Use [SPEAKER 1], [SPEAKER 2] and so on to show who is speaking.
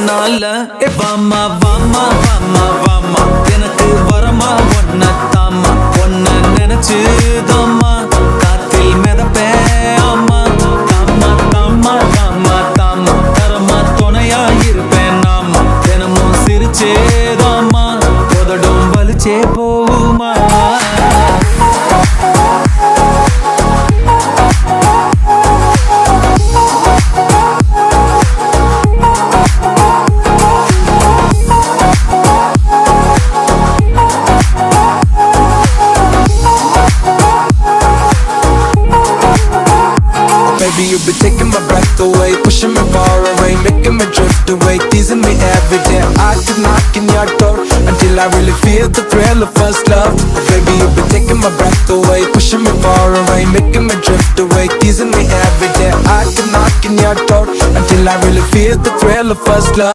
[SPEAKER 1] அதனால வாமா வாமா வாமா வாமா எனக்கு வரமா ஒன்ன தாமா ஒன்ன நினைச்சு தாமா காத்தில் மிதப்பே ஆமா தாமா தாமா தாமா தாமா தரமா துணையா இருப்பேன் நாமா தினமும் சிரிச்சேதாமா உதடும் வலிச்சே போகுமா
[SPEAKER 2] Baby, you be taking my breath away, pushing me far away, making me drift away, teasing me every day. I keep knocking your door until I really feel the thrill of first love. Baby, you be taking my breath away, pushing me far away, making me drift away, teasing me every day. I keep knocking your door until I really feel the thrill of first love.